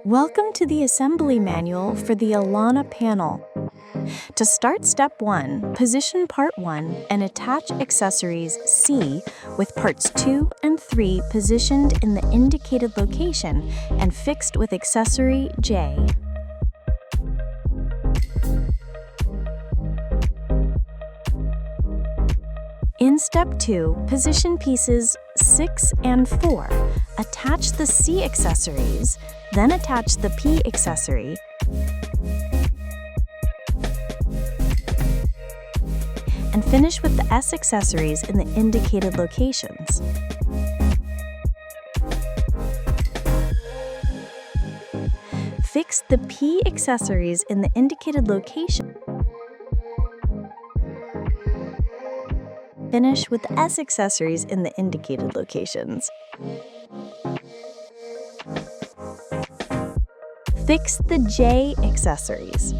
Welcome to the assembly manual for the ALANA panel. To start step 1, position part 1 and attach accessories C with parts 2 and 3 positioned in the indicated location and fixed with accessory J. In step 2, position pieces 6 and 4. Attach the C accessories, then attach the P accessory, and finish with the S accessories in the indicated locations. Fix the P accessories in the indicated location. Finish with the S accessories in the indicated locations. Fix the J accessories.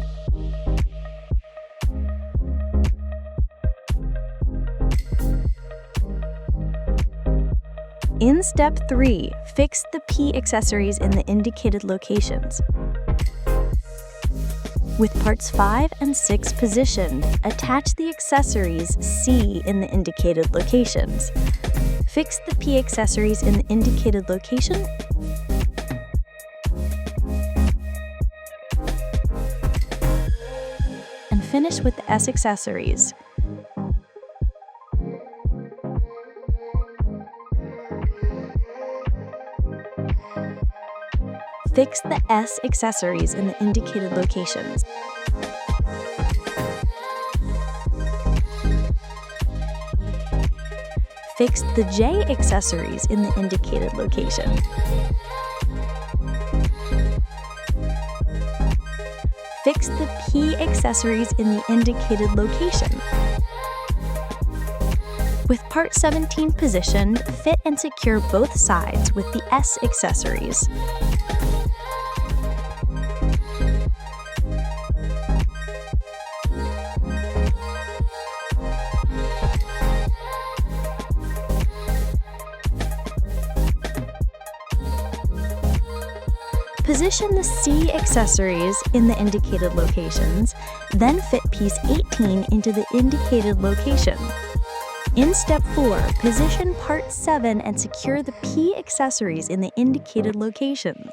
In step 3, fix the P accessories in the indicated locations. With parts 5 and 6 positioned, attach the accessories C in the indicated locations. Fix the P accessories in the indicated location. And finish with the S accessories. Fix the S accessories in the indicated locations. Fix the J accessories in the indicated location. Fix the P accessories in the indicated location. With part 17 positioned, fit and secure both sides with the S accessories. Position the C accessories in the indicated locations, then fit piece 18 into the indicated location. In step 4, position part 7 and secure the P accessories in the indicated location.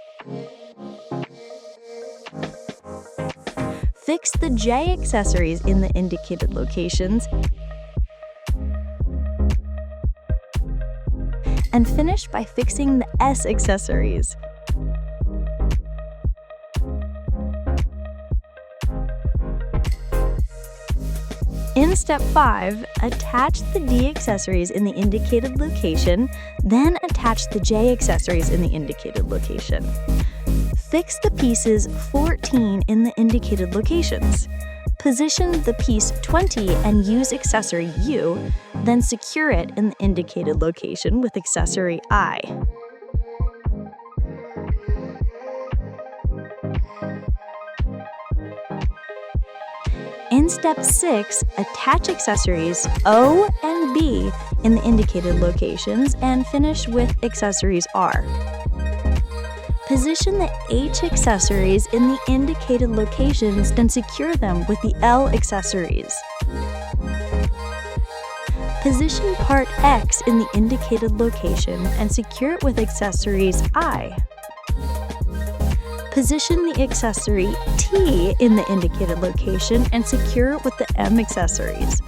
Fix the J accessories in the indicated locations, and finish by fixing the S accessories. In step 5, attach the D accessories in the indicated location, then attach the J accessories in the indicated location. Fix the pieces 14 in the indicated locations. Position the piece 20 and use accessory U, then secure it in the indicated location with accessory I. In step 6, attach accessories O and B in the indicated locations and finish with accessories R. Position the H accessories in the indicated locations, then secure them with the L accessories. Position part X in the indicated location and secure it with accessories I. Position the accessory T in the indicated location and secure it with the M accessories.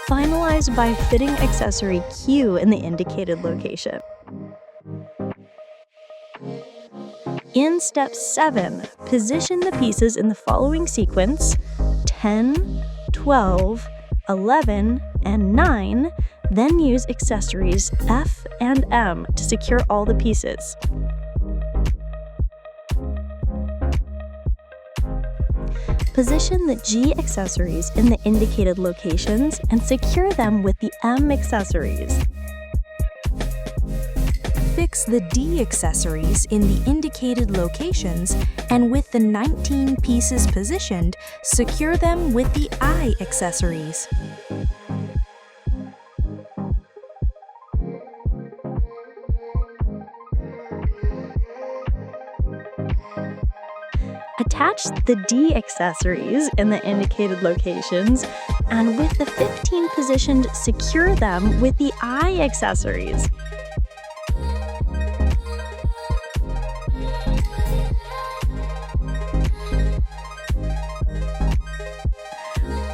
Finalize by fitting accessory Q in the indicated location. In step 7, position the pieces in the following sequence: 10, 12, 11, and 9, then use accessories F and M to secure all the pieces. Position the G accessories in the indicated locations and secure them with the M accessories. Fix the D accessories in the indicated locations, and with the 19 pieces positioned, secure them with the I accessories. Attach the D accessories in the indicated locations, and with the 15 positioned, secure them with the I accessories.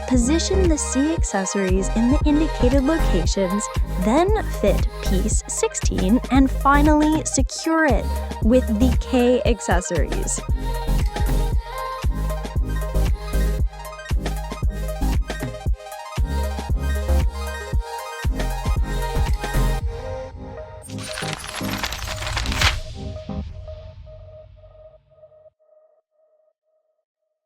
Position the C accessories in the indicated locations, then fit piece 16 and finally secure it with the K accessories.